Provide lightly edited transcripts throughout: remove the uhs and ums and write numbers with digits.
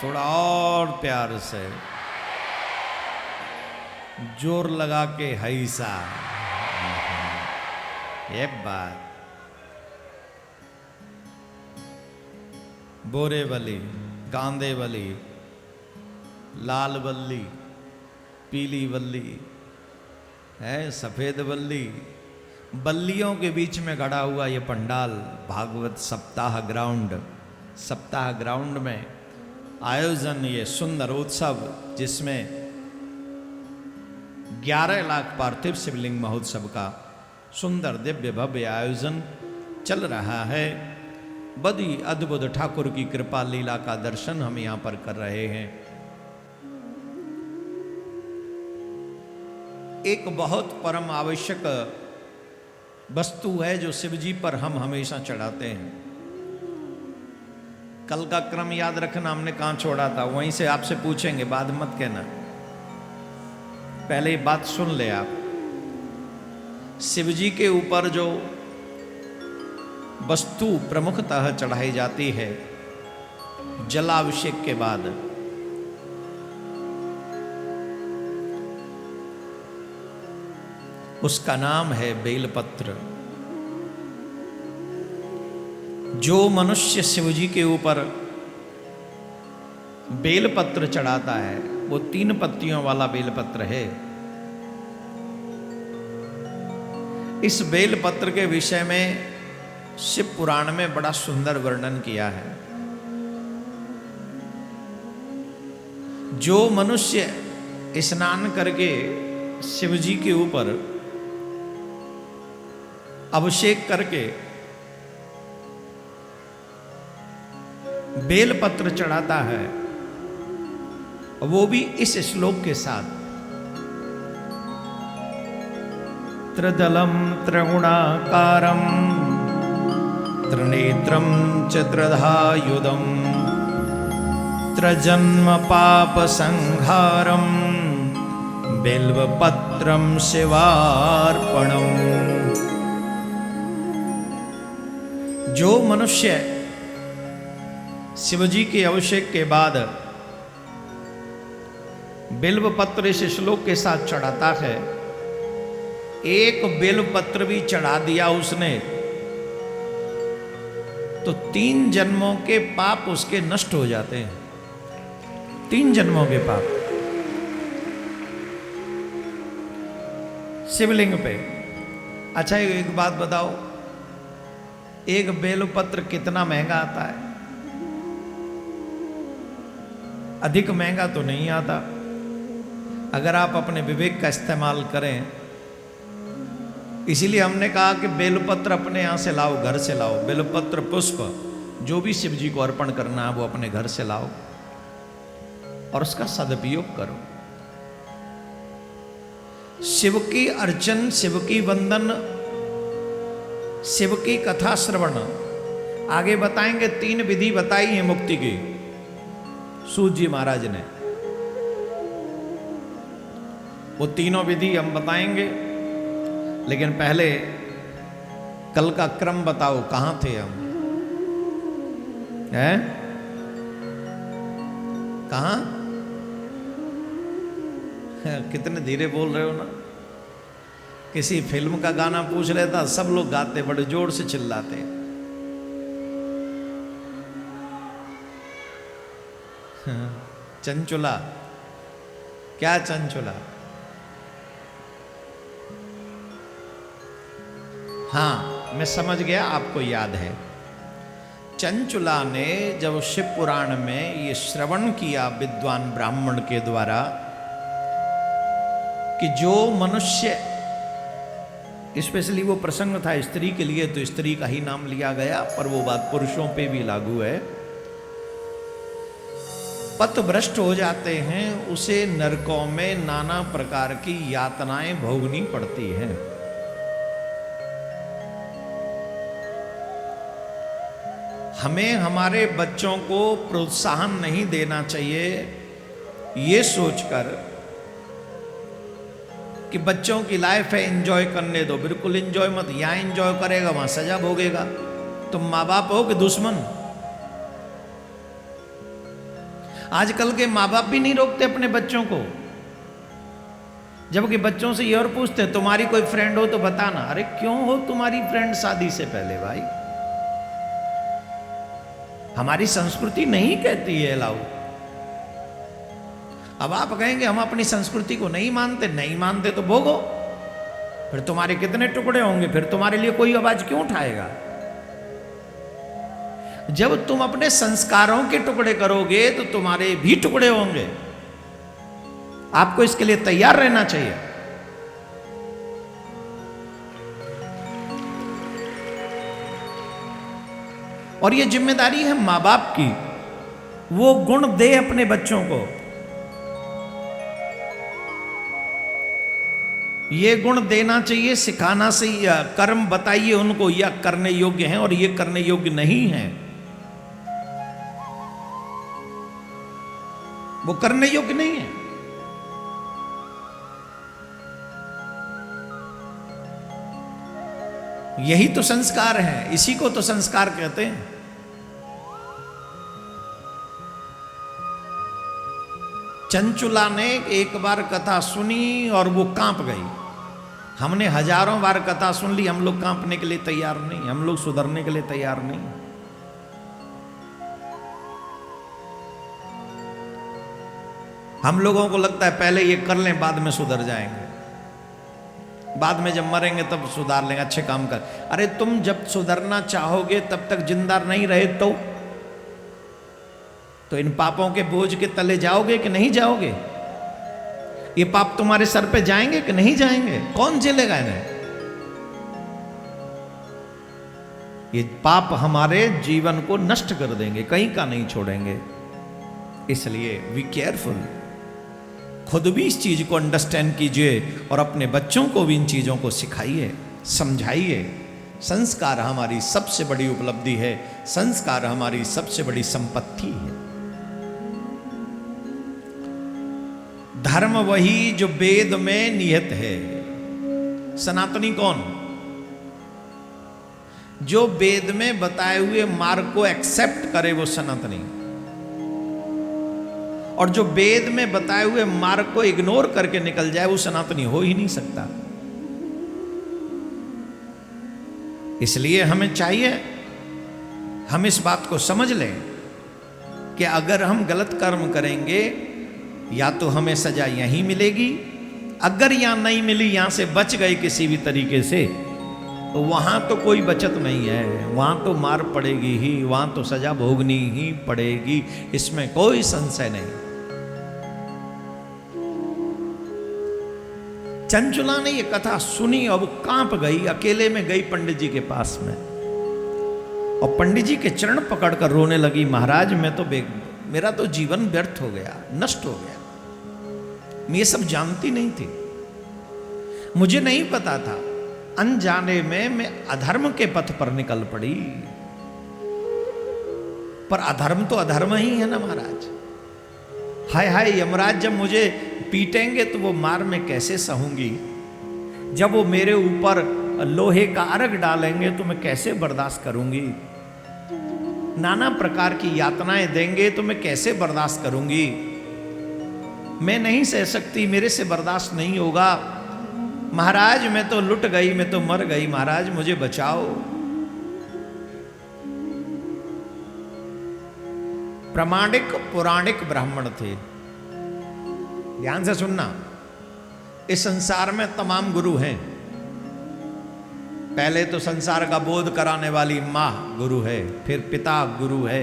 थोड़ा और प्यार से, जोर लगा के हैसा। ये बात बोरेवली, कांदेवली, लाल बल्ली, पीली बल्ली है, सफेद बल्ली, बल्लियों के बीच में खड़ा हुआ ये पंडाल भागवत सप्ताह ग्राउंड। सप्ताह ग्राउंड में आयोजन ये सुंदर उत्सव, जिसमें 11 लाख पार्थिव शिवलिंग महोत्सव का सुंदर दिव्य भव्य आयोजन चल रहा है। बड़ी अद्भुत ठाकुर की कृपा लीला का दर्शन हम यहाँ पर कर रहे हैं। एक बहुत परम आवश्यक वस्तु है जो शिव जी पर हम हमेशा चढ़ाते हैं। कल का क्रम याद रखना, हमने कहाँ छोड़ा था, वहीं से आपसे पूछेंगे, बाद मत कहना, पहले ये बात सुन ले आप। शिव जी के ऊपर जो वस्तु प्रमुखतः चढ़ाई जाती है जलाभिषेक के बाद, उसका नाम है बेलपत्र। जो मनुष्य शिव जी के ऊपर बेलपत्र चढ़ाता है वो 3 पत्तियों वाला बेलपत्र है। इस बेलपत्र के विषय में शिव पुराण में बड़ा सुंदर वर्णन किया है। जो मनुष्य स्नान करके शिव जी के ऊपर अभिषेक करके बेलपत्र चढ़ाता है, वो भी इस श्लोक के साथ, त्रिदलम त्रिगुणाकारम त्रिनेत्रम चतुर्धायुधम त्रिजन्म पाप संहारम बिल्वपत्रम शिवार्पणम। जो मनुष्य शिवजी के अभिषेक के बाद बिल्वपत्र इस श्लोक के साथ चढ़ाता है, एक बिल्वपत्र भी चढ़ा दिया उसने तो 3 जन्मों के पाप उसके नष्ट हो जाते हैं। 3 जन्मों के पाप शिवलिंग पे। अच्छा एक बात बताओ, एक बेलपत्र कितना महंगा आता है? अधिक महंगा तो नहीं आता। अगर आप अपने विवेक का इस्तेमाल करें, इसीलिए हमने कहा कि बेलपत्र अपने यहाँ से लाओ, घर से लाओ। बेलपत्र पुष्प जो भी शिव जी को अर्पण करना है वो अपने घर से लाओ और उसका सदुपयोग करो। शिव की अर्चन, शिव की वंदन, शिव की कथा श्रवण। आगे बताएंगे 3 विधि बताई है मुक्ति की सूत जी महाराज ने, वो तीनों विधि हम बताएंगे। लेकिन पहले कल का क्रम बताओ, कहां थे हम? हैं? कहां? कितने धीरे बोल रहे हो ना। किसी फिल्म का गाना पूछ लेता, सब लोग गाते, बड़े जोर से चिल्लाते। चंचुला, क्या चंचुला? हाँ, मैं समझ गया, आपको याद है। चंचुला ने जब शिव पुराण में ये श्रवण किया विद्वान ब्राह्मण के द्वारा कि जो मनुष्य, स्पेशली वो प्रसंग था स्त्री के लिए तो स्त्री का ही नाम लिया गया, पर वो बात पुरुषों पे भी लागू है, पथभ्रष्ट हो जाते हैं, उसे नरकों में नाना प्रकार की यातनाएं भोगनी पड़ती हैं। हमें हमारे बच्चों को प्रोत्साहन नहीं देना चाहिए ये सोचकर कि बच्चों की लाइफ है, एंजॉय करने दो। बिल्कुल एंजॉय मत, यहां एंजॉय करेगा वहां सजा भोगेगा। तुम माँ बाप हो कि दुश्मन? आजकल के माँ बाप भी नहीं रोकते अपने बच्चों को, जबकि बच्चों से ये और पूछते हैं तुम्हारी कोई फ्रेंड हो तो बताना। अरे क्यों हो तुम्हारी फ्रेंड शादी से पहले भाई? हमारी संस्कृति नहीं कहती है अलाउ। अब आप कहेंगे हम अपनी संस्कृति को नहीं मानते, नहीं मानते तो भोगो, फिर तुम्हारे कितने टुकड़े होंगे, फिर तुम्हारे लिए कोई आवाज क्यों उठाएगा? जब तुम अपने संस्कारों के टुकड़े करोगे तो तुम्हारे भी टुकड़े होंगे। आपको इसके लिए तैयार रहना चाहिए। और ये जिम्मेदारी है मां बाप की, वो गुण दे अपने बच्चों को। ये गुण देना चाहिए, सिखाना से, या कर्म बताइए उनको, या करने योग्य हैं और ये करने योग्य नहीं है। वो करने योग्य नहीं है। यही तो संस्कार है, इसी को तो संस्कार कहते हैं। चंचुला ने एक बार कथा सुनी और वो कांप गई। हमने हजारों बार कथा सुन ली, हम लोग कांपने के लिए तैयार नहीं, हम लोग सुधरने के लिए तैयार नहीं। हम लोगों को लगता है पहले ये कर लें बाद में सुधर जाएंगे, बाद में जब मरेंगे तब सुधार लेंगे, अच्छे काम कर। अरे तुम जब सुधरना चाहोगे तब तक जिंदा नहीं रहे तो इन पापों के बोझ के तले जाओगे कि नहीं जाओगे? ये पाप तुम्हारे सर पे जाएंगे कि नहीं जाएंगे? कौन झेलेगा इन्हें? ये पाप हमारे जीवन को नष्ट कर देंगे, कहीं का नहीं छोड़ेंगे। इसलिए बी केयरफुल। खुद भी इस चीज को अंडरस्टैंड कीजिए और अपने बच्चों को भी इन चीजों को सिखाइए, समझाइए। संस्कार हमारी सबसे बड़ी उपलब्धि है, संस्कार हमारी सबसे बड़ी संपत्ति है। धर्म वही जो वेद में निहित है। सनातनी कौन? जो वेद में बताए हुए मार्ग को एक्सेप्ट करे वो सनातनी, और जो वेद में बताए हुए मार्ग को इग्नोर करके निकल जाए वो सनातनी हो ही नहीं सकता। इसलिए हमें चाहिए हम इस बात को समझ लें कि अगर हम गलत कर्म करेंगे या तो हमें सजा यहीं मिलेगी, अगर यहां नहीं मिली, यहां से बच गए किसी भी तरीके से, तो वहां तो कोई बचत नहीं है, वहां तो मार पड़ेगी ही, वहां तो सजा भोगनी ही पड़ेगी, इसमें कोई संशय नहीं। चंचुला ने यह कथा सुनी और वो कांप गई, अकेले में गई पंडित जी के पास में, और पंडित जी के चरण पकड़कर रोने लगी, महाराज मैं तो मेरा तो जीवन व्यर्थ हो गया, नष्ट हो गया। मैं ये सब जानती नहीं थी, मुझे नहीं पता था, अनजाने में मैं अधर्म के पथ पर निकल पड़ी। पर अधर्म तो अधर्म ही है ना महाराज। हाय हाय यमराज जब मुझे पीटेंगे तो वो मार मैं कैसे सहूंगी, जब वो मेरे ऊपर लोहे का अर्घ डालेंगे तो मैं कैसे बर्दाश्त करूंगी, नाना प्रकार की यातनाएं देंगे तो मैं कैसे बर्दाश्त करूंगी। मैं नहीं सह सकती, मेरे से बर्दाश्त नहीं होगा। महाराज मैं तो लुट गई, मैं तो मर गई, महाराज मुझे बचाओ। प्रामाणिक पौराणिक ब्राह्मण थे। ध्यान से सुनना, इस संसार में तमाम गुरु हैं। पहले तो संसार का बोध कराने वाली माँ गुरु है, फिर पिता गुरु है,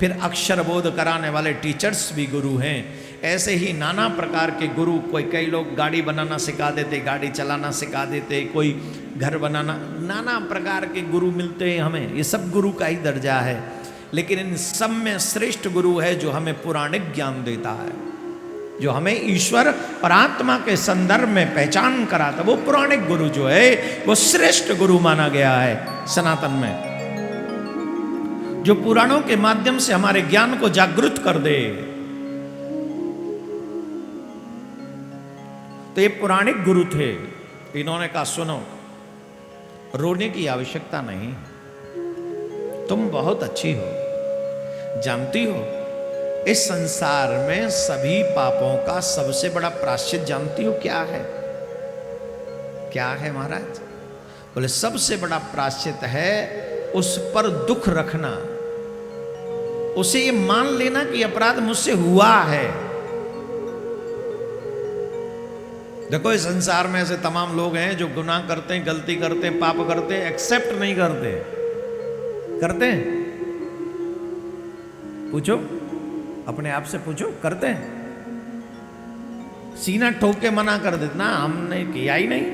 फिर अक्षर बोध कराने वाले टीचर्स भी गुरु हैं। ऐसे ही नाना प्रकार के गुरु, कई लोग गाड़ी बनाना सिखा देते, गाड़ी चलाना सिखा देते, कोई घर बनाना, नाना प्रकार के गुरु मिलते हैं हमें। ये सब गुरु का ही दर्जा है, लेकिन इन सब में श्रेष्ठ गुरु है जो हमें पुराणिक ज्ञान देता है, जो हमें ईश्वर और आत्मा के संदर्भ में पहचान कराता। वो पुराणिक गुरु जो है वो श्रेष्ठ गुरु माना गया है सनातन में, जो पुराणों के माध्यम से हमारे ज्ञान को जागृत कर दे। तो ये पुराणिक गुरु थे। इन्होंने कहा सुनो, रोने की आवश्यकता नहीं, तुम बहुत अच्छी हो, जानती हो इस संसार में सभी पापों का सबसे बड़ा प्रायश्चित जानती हो क्या है? क्या है महाराज? बोले सबसे बड़ा प्रायश्चित है उस पर दुख रखना, उसे ये मान लेना कि अपराध मुझसे हुआ है। देखो इस संसार में ऐसे तमाम लोग हैं जो गुनाह करते हैं, गलती करते हैं, पाप करते हैं, एक्सेप्ट नहीं करते। करते हैं? पूछो, अपने आप से पूछो, करते हैं? सीना ठोक के मना कर देते ना, हमने किया ही नहीं।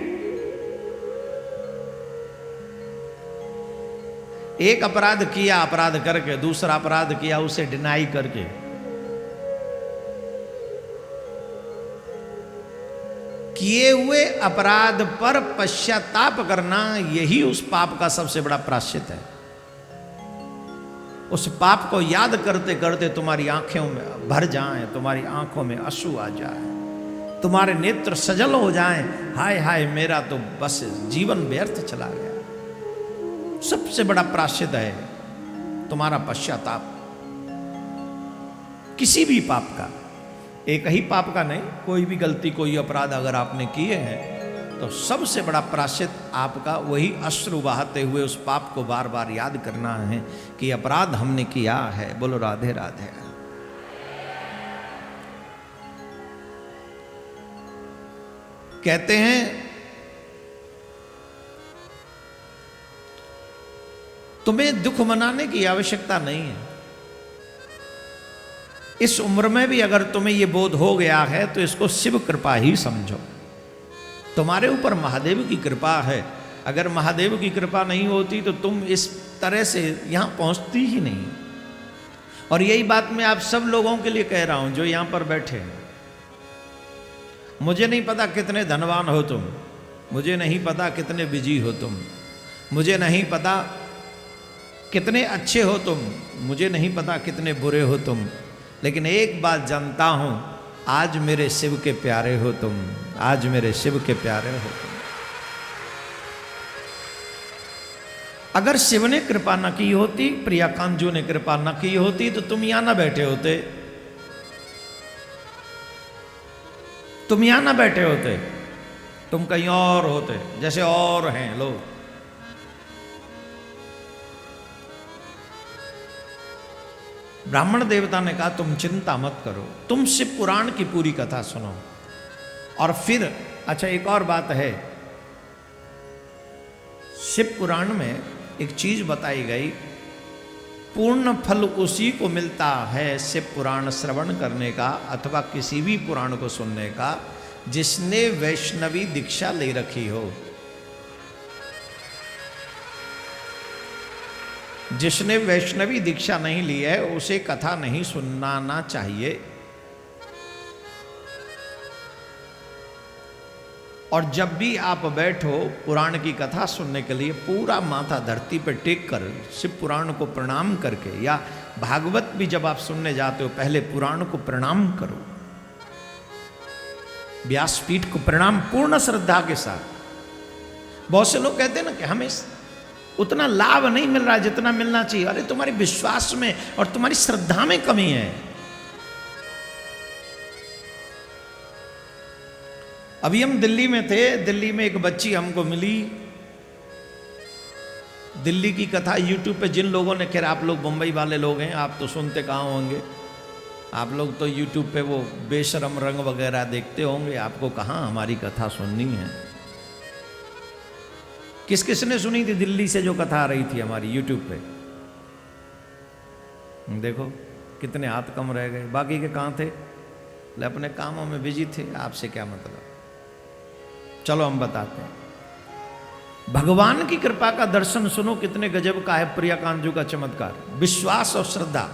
एक अपराध किया, अपराध करके, दूसरा अपराध किया उसे डिनाई करके। किए हुए अपराध पर पश्चाताप करना, यही उस पाप का सबसे बड़ा प्रायश्चित है। उस पाप को याद करते करते तुम्हारी आंखों में भर जाएं, तुम्हारी आंखों में आंसू आ जाए, तुम्हारे नेत्र सजल हो जाएं, हाय हाय मेरा तो बस जीवन व्यर्थ चला गया। सबसे बड़ा प्रायश्चित है तुम्हारा पश्चाताप, किसी भी पाप का। एक ही पाप का नहीं, कोई भी गलती, कोई अपराध अगर आपने किए हैं तो सबसे बड़ा प्रायश्चित आपका वही अश्रु बहाते हुए उस पाप को बार बार याद करना है कि अपराध हमने किया है। बोलो राधे राधे। कहते हैं तुम्हें दुख मनाने की आवश्यकता नहीं है। इस उम्र में भी अगर तुम्हें यह बोध हो गया है तो इसको शिव कृपा ही समझो। तुम्हारे ऊपर महादेव की कृपा है। अगर महादेव की कृपा नहीं होती तो तुम इस तरह से यहां पहुंचती ही नहीं। और यही बात मैं आप सब लोगों के लिए कह रहा हूं जो यहां पर बैठे हैं। मुझे नहीं पता कितने धनवान हो तुम, मुझे नहीं पता कितने बिजी हो तुम, मुझे नहीं पता कितने अच्छे हो तुम, मुझे नहीं पता कितने बुरे हो तुम, लेकिन एक बात जानता हूं, आज मेरे शिव के प्यारे हो तुम, आज मेरे शिव के प्यारे हो तुम। अगर शिव ने कृपा न की होती, प्रिया कांजू ने कृपा न की होती तो तुम यहां ना बैठे होते, तुम यहां ना बैठे होते, तुम कहीं और होते, जैसे और हैं लोग। ब्राह्मण देवता ने कहा तुम चिंता मत करो, तुम शिव पुराण की पूरी कथा सुनो। और फिर अच्छा एक और बात है, शिव पुराण में एक चीज बताई गई, पूर्ण फल उसी को मिलता है शिव पुराण श्रवण करने का अथवा किसी भी पुराण को सुनने का जिसने वैष्णवी दीक्षा ले रखी हो। जिसने वैष्णवी दीक्षा नहीं ली है उसे कथा नहीं सुनाना चाहिए। और जब भी आप बैठो पुराण की कथा सुनने के लिए पूरा माथा धरती पर टेक कर शिव पुराण को प्रणाम करके, या भागवत भी जब आप सुनने जाते हो पहले पुराण को प्रणाम करो, व्यासपीठ को प्रणाम पूर्ण श्रद्धा के साथ। बहुत से लोग कहते हैं ना कि हमें उतना लाभ नहीं मिल रहा जितना मिलना चाहिए। अरे तुम्हारे विश्वास में और तुम्हारी श्रद्धा में कमी है। अभी हम दिल्ली में थे, दिल्ली में एक बच्ची हमको मिली। दिल्ली की कथा यूट्यूब पे जिन लोगों ने, खैर आप लोग मुंबई वाले लोग हैं, आप तो सुनते कहाँ होंगे, आप लोग तो यूट्यूब पे वो बेशरम रंग वगैरह देखते होंगे, आपको कहाँ हमारी कथा सुननी है। किस किस ने सुनी थी दिल्ली से जो कथा आ रही थी हमारी यूट्यूब पे? देखो कितने हाथ कम रह गए, बाकी के कहाँ थे? ले अपने कामों में बिजी थे, आपसे क्या मतलब। चलो हम बताते हैं। भगवान की कृपा का दर्शन सुनो कितने गजब का है प्रिया कांजू का चमत्कार। विश्वास और श्रद्धा,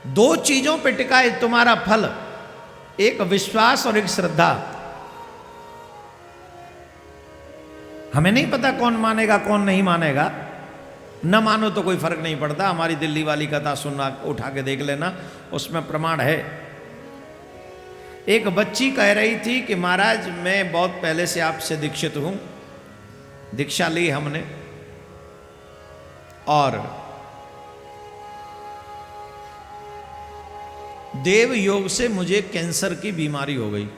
दो चीजों पे टिका है तुम्हारा फल, एक विश्वास और एक श्रद्धा। हमें नहीं पता कौन मानेगा कौन नहीं मानेगा, न मानो तो कोई फर्क नहीं पड़ता। हमारी दिल्ली वाली कथा सुनना, उठा के देख लेना, उसमें प्रमाण है। एक बच्ची कह रही थी कि महाराज मैं बहुत पहले से आपसे दीक्षित हूं, दीक्षा ली हमने, और देव योग से मुझे कैंसर की बीमारी हो गई,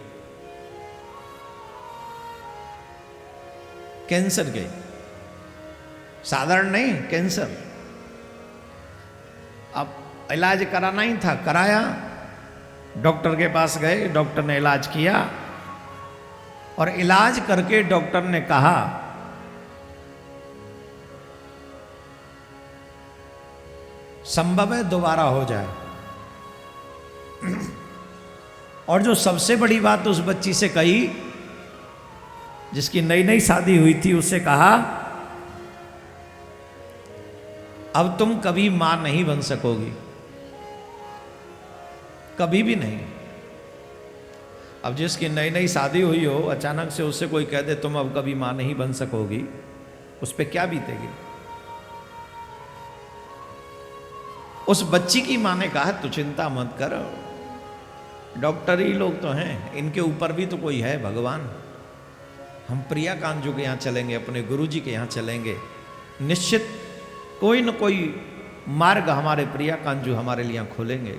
कैंसर के, साधारण नहीं, कैंसर। अब इलाज कराना ही था, कराया, डॉक्टर के पास गए, डॉक्टर ने इलाज किया और इलाज करके डॉक्टर ने कहा संभव है दोबारा हो जाए। और जो सबसे बड़ी बात उस बच्ची से कही, जिसकी नई नई शादी हुई थी, उससे कहा अब तुम कभी मां नहीं बन सकोगी, कभी भी नहीं। अब जिसकी नई नई शादी हुई हो, अचानक से उससे कोई कह दे तुम अब कभी मां नहीं बन सकोगी, उस पर क्या बीतेगी। उस बच्ची की मां ने कहा तू चिंता मत कर, डॉक्टर ही लोग तो हैं, इनके ऊपर भी तो कोई है, भगवान। हम प्रिया कांजू के यहाँ चलेंगे, अपने गुरुजी के यहाँ चलेंगे, निश्चित कोई न कोई मार्ग हमारे प्रिया कांजू हमारे लिए खोलेंगे।